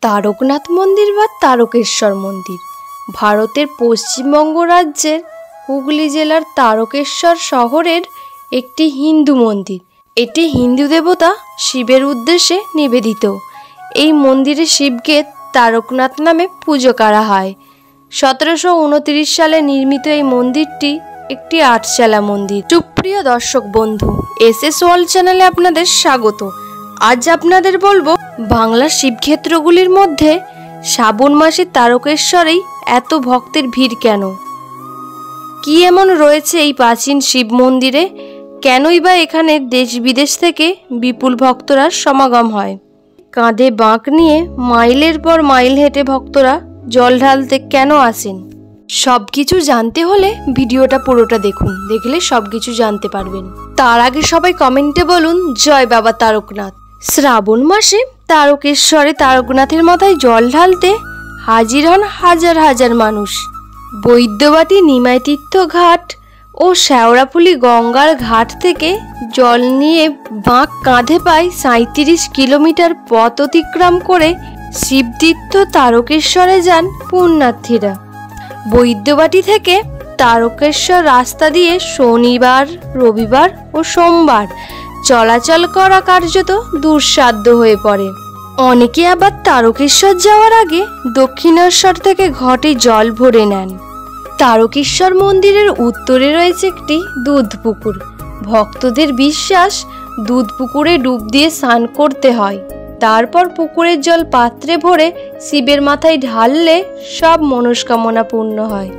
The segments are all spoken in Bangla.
তারকনাথ মন্দির বা তারকেশ্বর মন্দির ভারতের পশ্চিমবঙ্গ রাজ্যের হুগলি জেলার তারকেশ্বর শহরের একটি হিন্দু মন্দির। এটি হিন্দু দেবতা শিবের উদ্দেশ্যে নিবেদিত। এই মন্দিরে শিবকে তারকনাথ নামে পুজো করা হয়। 1729 সালে নির্মিত এই মন্দিরটি একটি আটচালা মন্দির। সুপ্রিয় দর্শক বন্ধু, এসএস ওয়ার্ল্ড চ্যানেলে আপনাদের স্বাগত। আজ আপনাদের বলবো বাংলার শিবক্ষেত্রগুলির মধ্যে শ্রাবণ মাসে তারকেশ্বরেই এত ভক্তের ভিড় কেন, কি এমন রয়েছে এই প্রাচীন শিব মন্দিরে, কেনই বা এখানে দেশ বিদেশ থেকে বিপুল ভক্তরা সমাগম হয়। কাঁধে বাঁক নিয়ে মাইলের পর মাইল হেঁটে ভক্তরা জল ঢালতে কেন আসেন, সব কিছু জানতে হলে ভিডিওটা পুরোটা দেখুন, দেখলে সব কিছু জানতে পারবেন। তার আগে সবাই কমেন্টে বলুন জয় বাবা তারকনাথ। শ্রাবণ মাসে তারকেশ্বরে তারকনাথের মাথায় জল ঢালতে হাজির হন হাজার হাজার মানুষ। বৈদ্যবাটি নিমাই তীর্থ ঘাট ও শেওড়াফুলি গঙ্গার ঘাট থেকে জল নিয়ে বাঁক কাঁধে পায় 37 কিলোমিটার পথ অতিক্রম করে শিবতীর্থ তারকেশ্বরে যান পুণ্যার্থীরা। বৈদ্যবাটি থেকে তারকেশ্বর রাস্তা দিয়ে শনিবার, রবিবার ও সোমবার চলাচল করা কার্যত দুঃসাধ্য হয়ে পড়ে। অনেকে আবার তারকেশ্বর যাওয়ার আগে দক্ষিণেশ্বর থেকে ঘটে জল ভরে নেন। তারকেশ্বর মন্দিরের উত্তরে রয়েছে একটি দুধ পুকুর। ভক্তদের বিশ্বাস দুধ পুকুরে ডুব দিয়ে স্নান করতে হয়, তারপর পুকুরের জল পাত্রে ভরে শিবের মাথায় ঢাললে সব মনস্কামনা পূর্ণ হয়।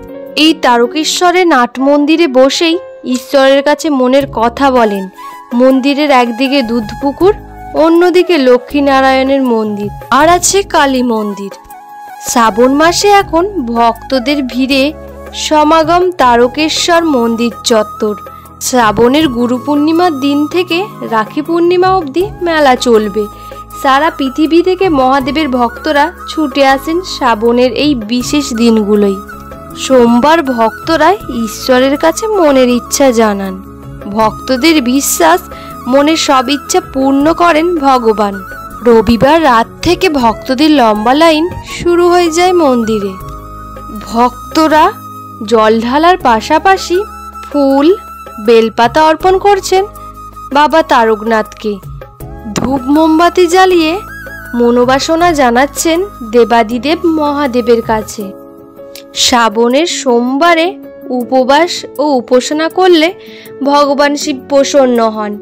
এই তারকেশ্বরে নাট মন্দিরে বসেই ঈশ্বরের কাছে মনের কথা বলেন। মন্দিরের একদিকে দুধ পুকুর, অন্যদিকে লক্ষ্মীনারায়ণের মন্দির আর আছে কালী মন্দির। শ্রাবণ মাসে এখন ভক্তদের ভিড়ে সমাগম তারকেশ্বর মন্দির চত্বর। শ্রাবণের গুরু পূর্ণিমার দিন থেকে রাখি পূর্ণিমা অবধি মেলা চলবে। সারা পৃথিবী থেকে মহাদেবের ভক্তরা ছুটে আসেন শ্রাবণের এই বিশেষ দিনগুলোই। সোমবার ভক্তরা ঈশ্বরের কাছে মনের ইচ্ছা জানান। ভক্তদের বিশ্বাস মনের সব ইচ্ছা পূর্ণ করেন ভগবান। রবিবার রাত থেকে ভক্তদের লম্বা লাইন শুরু হয়ে যায় মন্দিরে। ভক্তরা জল ঢালার পাশাপাশি ফুল, বেলপাতা অর্পণ করছেন বাবা তারকনাথকে। ধূপ মোমবাতি জ্বালিয়ে মনোবাসনা জানাচ্ছেন দেবাদিদেব মহাদেবের কাছে। শ্রাবণের সোমবারে উপবাস ও উপাসনা করলে ভগবান শিব প্রসন্ন হন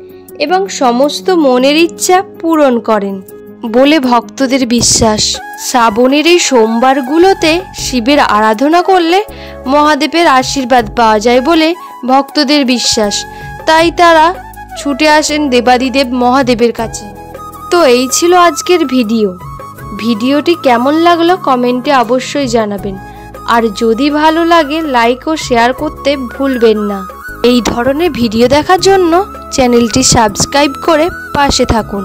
এবং সমস্ত মনের ইচ্ছা পূরণ করেন বলে ভক্তদের বিশ্বাস। শ্রাবণের এই সোমবারগুলোতে শিবের আরাধনা করলে মহাদেবের আশীর্বাদ পাওয়া যায় বলে ভক্তদের বিশ্বাস, তাই তারা ছুটে আসেন দেবাদিদেব মহাদেবের কাছে। তো এই ছিল আজকের ভিডিওটি কেমন লাগলো কমেন্টে অবশ্যই জানাবেন, আর যদি ভালো লাগে লাইক ও শেয়ার করতে ভুলবেন না। এই ধরনের ভিডিও দেখার জন্য চ্যানেলটি সাবস্ক্রাইব করে পাশে থাকুন।